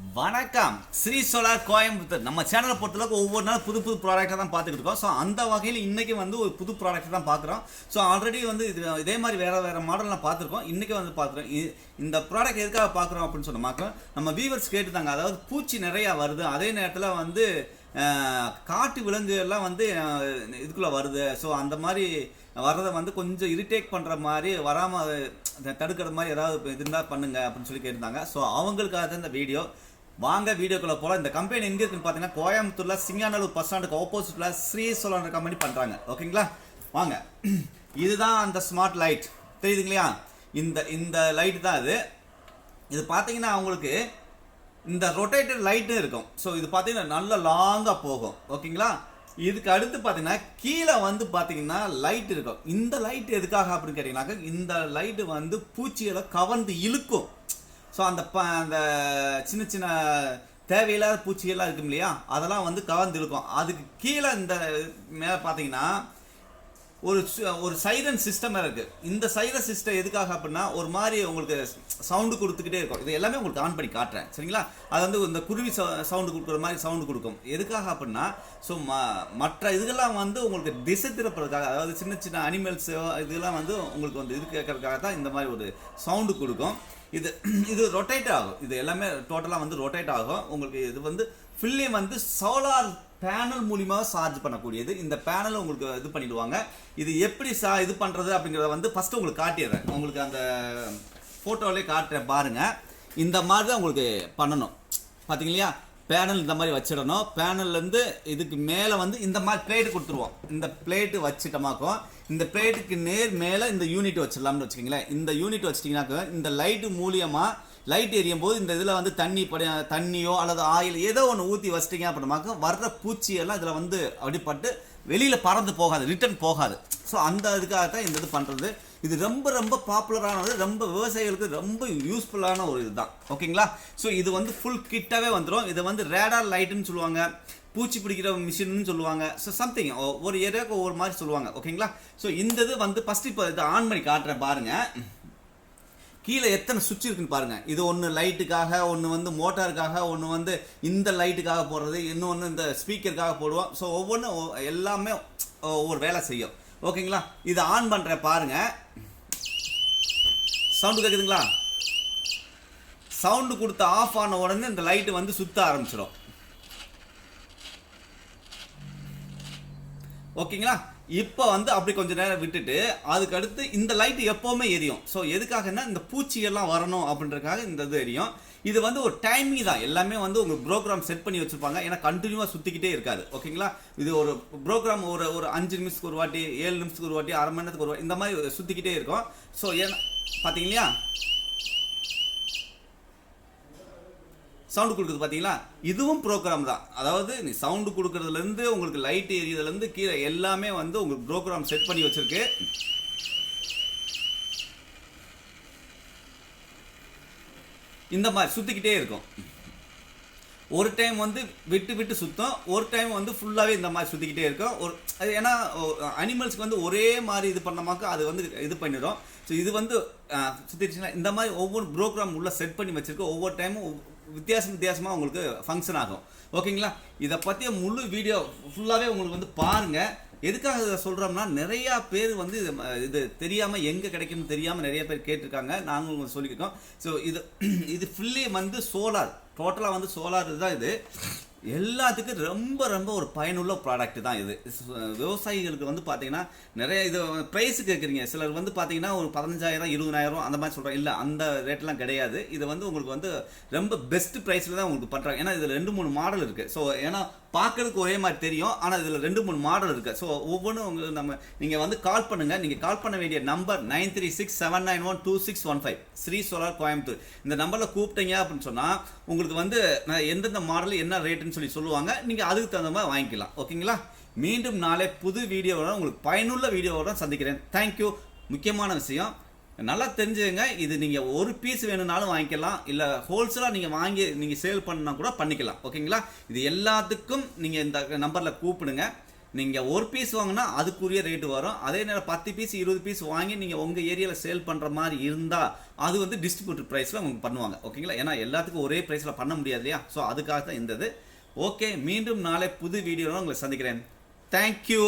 வணக்கம். ஸ்ரீ சோலார் கோயம்புத்தூர் நம்ம சேனலை பொறுத்தளவுக்கு ஒவ்வொரு நாள் புது புது ப்ராடக்டாக தான் பார்த்துக்கிட்டு இருக்கோம். ஸோ அந்த வகையில் இன்றைக்கி வந்து ஒரு புது ப்ராடக்ட் தான் பார்க்குறோம். ஸோ ஆல்ரெடி வந்து இதே மாதிரி வேறு மாடல்லாம் பார்த்துருக்கோம். இன்றைக்கி வந்து பார்க்குறோம். இந்த ப்ராடக்ட் எதுக்காக பார்க்குறோம் அப்படின்னு சொன்னோம்னாக்கா, நம்ம வியூவர்ஸ் கேட்டுதாங்க. அதாவது பூச்சி நிறையா வருது, அதே நேரத்தில் வந்து காட்டு விலங்குகள்லாம் வந்து இதுக்குள்ளே வருது. ஸோ அந்த மாதிரி வர்றதை வந்து கொஞ்சம் இரிட்டேட் பண்ணுற மாதிரி, வராமல் தடுக்கிற மாதிரி ஏதாவது இருந்தால் பண்ணுங்க அப்படின்னு சொல்லி கேட்டிருந்தாங்க. ஸோ அவங்களுக்காக தான் இந்த வீடியோ. வாங்க வீடியோக்குள்ளே போகலாம். இந்த கம்பெனி எங்கே இருக்குன்னு பார்த்தீங்கன்னா, கோயம்புத்தூரில் சிங்காநல்லூர் பஸ் ஸ்டாண்டுக்கு ஆப்போசிட்டில் ஸ்ரீ சோலார் கம்பெனி பண்ணுறாங்க. ஓகேங்களா, வாங்க. இதுதான் அந்த ஸ்மார்ட் லைட் தெரியுதுங்களா? இந்த லைட் தான் இது. இது பார்த்தீங்கன்னா அவங்களுக்கு இந்த ரொட்டேட்டட் லைட்டும் இருக்கும். ஸோ இது பார்த்தீங்கன்னா நல்ல லாங்காக போகும். ஓகேங்களா, இதுக்கு அடுத்து பார்த்தீங்கன்னா கீழே வந்து பார்த்தீங்கன்னா லைட் இருக்கும். இந்த லைட் எதுக்காக அப்படின்னு கேட்டிங்கனாக்கா, இந்த லைட்டு வந்து பூச்சிகளை கவர்ந்து இழுக்கும். ஸோ அந்த சின்ன சின்ன தேவையில்லாத பூச்சிகள்லாம் இருக்கும் இல்லையா, அதெல்லாம் வந்து கவர்ந்து இழுக்கும். அதுக்கு கீழே இந்த மேலே பார்த்தீங்கன்னா ஒரு சைரன் சிஸ்டம் இருக்குது. இந்த சைரன் சிஸ்டம் எதுக்காக அப்படின்னா, ஒரு மாதிரி உங்களுக்கு சவுண்டு கொடுத்துக்கிட்டே இருக்கும். இது எல்லாமே உங்களுக்கு ஆன் பண்ணி காட்டுறேன், சரிங்களா? அது வந்து இந்த குருவி சவுண்டு கொடுக்குற மாதிரி சவுண்டு கொடுக்கும். எதுக்காக அப்படின்னா, ஸோ மற்ற இதுகெல்லாம் வந்து உங்களுக்கு திசை திருப்புறதுக்காக, அதாவது சின்ன சின்ன அனிமல்ஸ் இதெல்லாம் வந்து உங்களுக்கு வந்து இது கேட்கறதுக்காக தான் இந்த மாதிரி ஒரு சவுண்டு கொடுக்கும். இது ரொட்டேட் ஆகும். இது எல்லாமே டோட்டலாக வந்து ரொட்டேட் ஆகும். உங்களுக்கு இது வந்து ஃபுல்லி வந்து சோலார் பேனல் மூலியமாக சார்ஜ் பண்ணக்கூடியது. இந்த பேனல் உங்களுக்கு இது பண்ணிடுவாங்க. இது எப்படி இது பண்ணுறது அப்படிங்கிறத வந்து ஃபஸ்ட்டு உங்களுக்கு காட்டிடுறேன். உங்களுக்கு அந்த ஃபோட்டோவிலே காட்டுறேன் பாருங்கள். இந்த மாதிரி தான் உங்களுக்கு பண்ணணும். பார்த்தீங்க இல்லையா, பேனல் இந்த மாதிரி வச்சிடணும். பேனல்லேருந்து இதுக்கு மேலே வந்து இந்த மாதிரி பிளேட்டு கொடுத்துருவோம். இந்த பிளேட்டு வச்சுட்டோமாக்கும், இந்த பிளேட்டுக்கு நேர் மேலே இந்த யூனிட் வச்சிடலாம்னு வச்சுக்கிங்களேன். இந்த யூனிட் வச்சிட்டிங்கனாக்க இந்த லைட்டு மூலியமாக லைட் எரியும் போது இந்த இதில் வந்து தண்ணியோ அல்லது ஆயில் ஏதோ ஒன்று ஊற்றி வச்சிட்டிங்க அப்படின்னாக்க வர்ற பூச்சியெல்லாம் இதில் வந்து அப்படிப்பட்டு வெளியில் பறந்து போகாது, ரிட்டர்ன் போகாது. ஸோ அந்த இதுக்காகத்தான் இந்த இது பண்ணுறது. இது ரொம்ப ரொம்ப பாப்புலரானது, ரொம்ப விவசாயிகளுக்கு ரொம்ப யூஸ்ஃபுல்லான ஒரு இதுதான். ஓகேங்களா, ஸோ இது வந்து ஃபுல் கிட்டாகவே வந்துடும். இதை வந்து ரேடார் லைட்டுன்னு சொல்லுவாங்க, பூச்சி பிடிக்கிற மிஷின்னு சொல்லுவாங்க. ஸோ சம்திங் ஒரு ஏரியாவுக்கு ஒவ்வொரு மாதிரி சொல்லுவாங்க. ஓகேங்களா, ஸோ இந்த இது வந்து ஃபஸ்ட்டு இப்போ இதை ஆன் பண்ணி காட்டுறேன் பாருங்கள். கீழே எத்தனை சுவிட்ச் இருக்குன்னு பாருங்கள். இது ஒன்று லைட்டுக்காக, ஒன்று வந்து மோட்டாருக்காக, ஒன்று வந்து இந்த லைட்டுக்காக போடுறது, இன்னொன்று இந்த ஸ்பீக்கருக்காக போடுவோம். ஸோ ஒவ்வொன்றும் எல்லாமே ஒவ்வொரு வேலை செய்யும். ஓகேங்களா, இதை ஆன் பண்ணுறேன் பாருங்கள். சவுண்டு கேட்குதுங்களா? சவுண்டு கொடுத்து ஆஃப் ஆன உடனே இந்த லைட்டு வந்து சுற்ற ஆரம்பிச்சிடும். ஓகேங்களா, இப்போ வந்து அப்படி கொஞ்சம் நேரம் விட்டுட்டு அதுக்கு அடுத்து இந்த லைட்டு எப்போவுமே எரியும். ஸோ எதுக்காகன்னா இந்த பூச்சியெல்லாம் வரணும் அப்படின்றதுக்காக இந்த இது எரியும். இது வந்து ஒரு டைமிங் தான். எல்லாமே வந்து உங்களுக்கு ப்ரோக்ராம் செட் பண்ணி வச்சுருப்பாங்க. ஏன்னா கண்டினியூவாக சுற்றிக்கிட்டே இருக்காது. ஓகேங்களா, இது ஒரு ப்ரோக்ராம் ஒரு 5 நிமிஷத்துக்கு ஒரு வாட்டி, 7 நிமிஷத்துக்கு ஒரு வாட்டி, அரை மணி நேரத்துக்கு ஒரு வாட்டி, இந்த மாதிரி சுற்றிக்கிட்டே இருக்கும். ஸோ ஏன்னா பார்த்தீங்க இல்லையா, சவுண்டு கொடுக்குறது பார்த்தீங்களா, இதுவும் ப்ரோக்ராம் தான். அதாவது நீ சவுண்டு கொடுக்குறதுலேருந்து உங்களுக்கு லைட் எரியதுலேருந்து கீழே எல்லாமே வந்து உங்களுக்கு ப்ரோக்ராம் செட் பண்ணி வச்சுருக்கு. இந்த மாதிரி சுற்றிக்கிட்டே இருக்கும். ஒரு டைம் வந்து விட்டு விட்டு சுற்றும், ஒரு டைம் வந்து ஃபுல்லாகவே இந்த மாதிரி சுற்றிக்கிட்டே இருக்கும். அது ஏன்னா அனிமல்ஸ்க்கு வந்து ஒரே மாதிரி இது பண்ணமாக்க அது வந்து இது பண்ணிடும். ஸோ இது வந்து சுற்றிடுச்சுன்னா இந்த மாதிரி ஒவ்வொரு ப்ரோக்ராம் உள்ள செட் பண்ணி வச்சுருக்கு. ஒவ்வொரு டைமும் வித்தியாசமாக உங்களுக்கு ஃபங்க்ஷன் ஆகும். ஓகேங்களா, இதை பற்றிய முழு வீடியோ ஃபுல்லாகவே உங்களுக்கு வந்து பாருங்கள். எதுக்காக இதை சொல்கிறோம்னா, நிறையா பேர் வந்து இது தெரியாமல், எங்கே கிடைக்கும்னு தெரியாமல் நிறைய பேர் கேட்டிருக்காங்க. நாங்கள் உங்களுக்கு சொல்லியிருக்கோம். ஸோ இது ஃபுல்லி வந்து சோலார், டோட்டலாக வந்து சோலார் இதுதான். இது எல்லாத்துக்கும் ரொம்ப ரொம்ப ஒரு பயனுள்ள ப்ராடக்ட் தான் இது. விவசாயிகளுக்கு வந்து பார்த்தீங்கன்னா நிறைய இது ப்ரைஸு கேட்குறீங்க. சிலர் வந்து பார்த்தீங்கன்னா ஒரு 15,000 20,000 அந்த மாதிரி சொல்கிறாங்க. இல்லை, அந்த ரேட்லாம் கிடையாது. இது வந்து உங்களுக்கு வந்து ரொம்ப பெஸ்ட் ப்ரைஸில் தான் உங்களுக்கு பண்ணுறாங்க. ஏன்னா இதில் 2-3 மாடல் இருக்குது. ஸோ ஏன்னா பார்க்கறதுக்கு ஒரே மாதிரி தெரியும், ஆனால் இதில் 2-3 மாடல் இருக்குது. ஸோ ஒவ்வொன்றும் உங்களுக்கு நீங்கள் வந்து கால் பண்ணுங்கள். நீங்கள் கால் பண்ண வேண்டிய நம்பர் 9367912615 ஸ்ரீ சோலார் கோயம்புத்தூர். இந்த நம்பரில் கூப்பிட்டீங்க அப்படின்னு சொன்னால் உங்களுக்கு வந்து எந்தெந்த மாடல் என்ன ரேட்டுன்னு சொல்லி சொல்லுவாங்க. நீங்கள் அதுக்கு தகுந்த மாதிரி வாங்கிக்கலாம். ஓகேங்களா, மீண்டும் நாளை புது வீடியோவோட உங்களுக்கு பயனுள்ள வீடியோவோட சந்திக்கிறேன். தேங்க்யூ. முக்கியமான விஷயம் நல்லா தெரிஞ்சுங்க. இது நீங்கள் ஒரு பீஸ் வேணும்னாலும் வாங்கிக்கலாம், இல்லை ஹோல்சேலாக நீங்கள் வாங்கி நீங்கள் சேல் பண்ணால் கூட பண்ணிக்கலாம். ஓகேங்களா, இது எல்லாத்துக்கும் நீங்கள் இந்த நம்பரில் கூப்பிடுங்க. நீங்கள் ஒரு பீஸ் வாங்கினா அதுக்குரிய ரேட்டு வரும். அதே நேரம் 10 பீஸ் 20 பீஸ் வாங்கி நீங்கள் உங்கள் ஏரியாவில் சேல் பண்ணுற மாதிரி இருந்தால் அது வந்து டிஸ்ட்ரிபியூட்டர் ப்ரைஸில் உங்களுக்கு பண்ணுவாங்க. ஓகேங்களா? ஏன்னா எல்லாத்துக்கும் ஒரே ப்ரைஸில் பண்ண முடியாது இல்லையா? ஸோ அதுக்காக தான் இருந்தது. ஓகே, மீண்டும் நாளை புது வீடியோவில் உங்களை சந்திக்கிறேன். தேங்க்யூ.